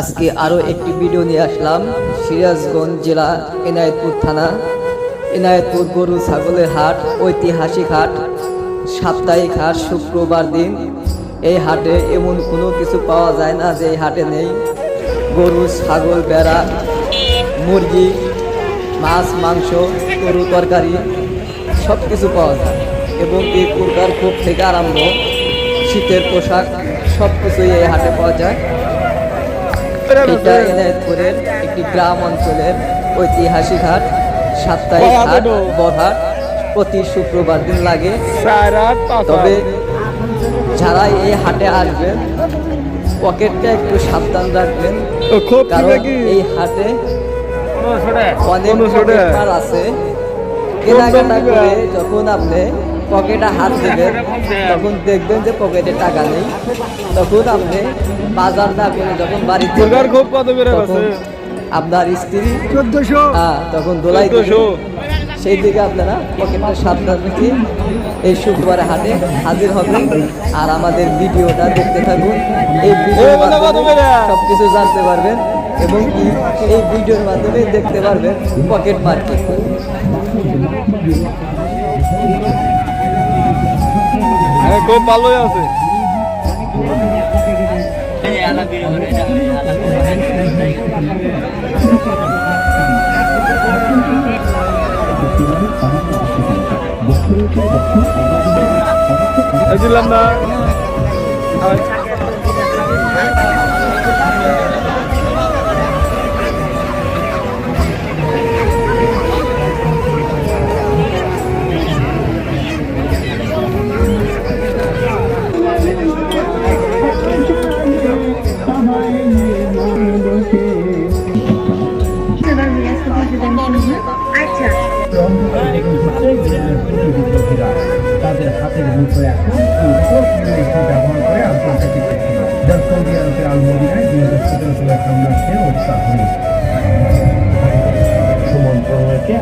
আজকে আরও একটি ভিডিও নিয়ে আসলাম। সিরাজগঞ্জ জেলা এনায়েতপুর থানা, এনায়েতপুর গরু ছাগলের হাট, ঐতিহাসিক হাট, সাপ্তাহিক হাট, শুক্রবার দিন। এই হাটে এমন কোনো কিছু পাওয়া যায় না যে এই হাটে নেই। গরু, ছাগল, ভেড়া, মুরগি, মাছ, মাংস, গরু তরকারি সব কিছু পাওয়া যায়। এবং এই কুরকার খুব থেকে আরম্ভ শীতের পোশাক সব কিছুই এই হাটে পাওয়া যায়। এটা এনায়েতপুরের একটি গ্রাম অঞ্চলের ঐতিহাসিক হাট, সাপ্তাহিক হাট, বড়হাট প্রতি শুক্রবার দিন লাগে। তবে যারা এই হাটে আসবেন পকেটটা একটু সাবধান রাখবেন, কারণ এই হাটে অনেক পকেটমার আছে। কেনাকাটা করে যখন আপনি পকেটে হাত দেবেন তখন দেখবেন যে পকেটে টাকা নেই। তখন আপনি বাজার না করে যখন বাড়িতে আপনার স্ত্রী তখন দোলাই সেই দিকে আপনারা পকেটটা সাবধান রেখে এই শুক্রবারে হাটে হাজির হবেন। আর আমাদের ভিডিওটা দেখতে থাকুন। এই ভিডিওর মাধ্যমে সবকিছু জানতে পারবেন এবং এই ভিডিওর মাধ্যমে দেখতে পারবেন পকেট মার্কেট। খুব ভালোই আছে। দিলাম না তাদের হাতের মুঠোয় ব্যবহার করে আন্তর্জাতিক সৌদি আরবের আল মদিনায় 2017 সালের হামলাকে উৎসাহ মন্ত্রণালয়কে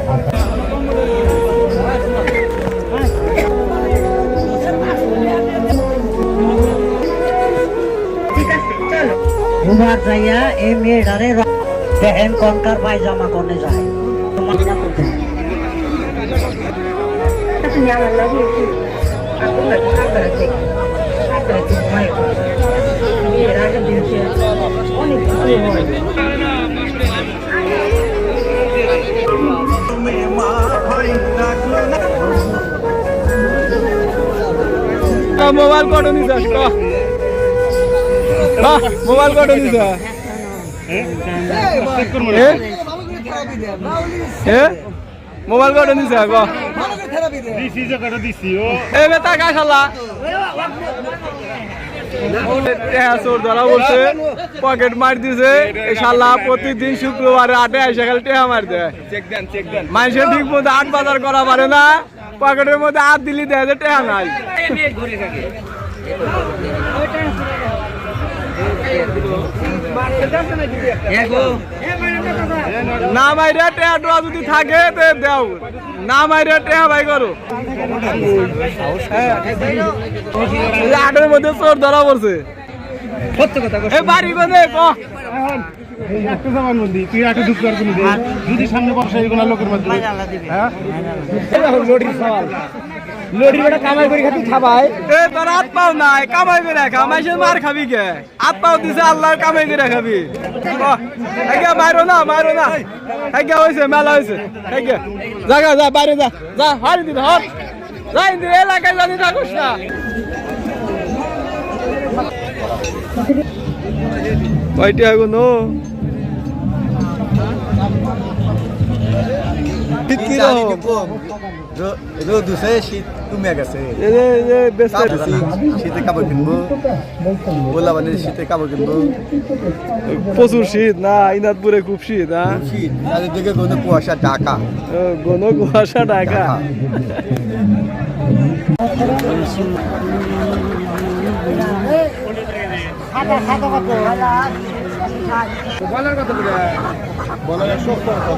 ঘুমার যাইয়া এই মেয়েটারে দেখেন কনকার পায়জামা করতে যায়। আমার লাগিয়েছি মোবাইল কটো নিস মোবাইল কটো নিস মোবাইল কটো নিস পকেট মার দিছে প্রতিদিন শুক্রবারে আটে আইসা খালি টেহা মার দেয়। মানুষের ঠিক মতো আট বাজার করা পারে না, পকেটের মধ্যে হাত দিলি দেয় যে টেহা নাই। না মাইরা টেহা টোয়া যদি থাকে দেও, না মাইরা টেহা ভাই করো। আটের মধ্যে চোর ধরা পড়ছে। বাড়ি কোনে যদি সামনে বসে লোকের মধ্যে কামাই করে খাবি খাবাই তোর হাত পাও নাই, কামাই করে খা, মাইসের মার খাবি কে? হাত পাও দিছে আল্লাহর, কামাই করে খাবি। মারো না মারো না, হয়েছে মেলা হয়েছে। জায়গা যা, বাইরে যা, যা হারি দিন হট যাই দিন, এলাকায় জানি থাকুস না। কয়টি আগুন শীতে কাপড় কিনবো, বলা মানে শীতে কাপড় কিনবো। প্রচুর শীত না ইনাদপুরে, খুব শীত। শীত চারিদিকে ঘন কুয়াশা ঢাকা, ঘন কুয়াশা ঢাকা। বলার কথা বলার 100 টাকা।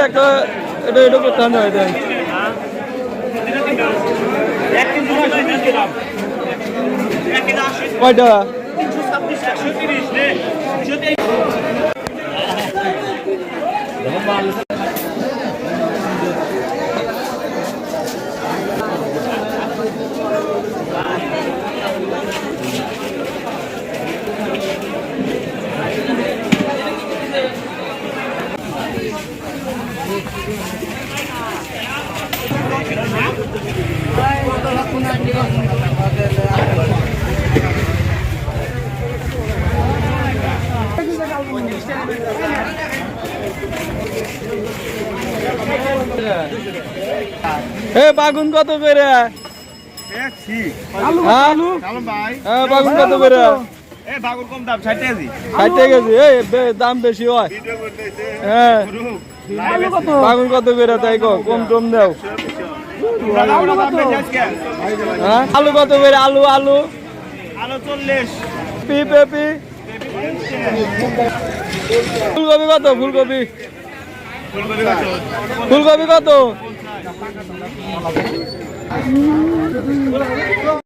একটা এটা এটা করতে হয় দেয় কয়টা বাগুন কত করে বাগুন কত করে দাম বেশি হয় হ্যাঁ বাগুন কত করে তাই কম টম দাও আলু কত করে আলু আলু 40 পেঁপে ফুলকপি কত ফুলকপি ফুলকপি কত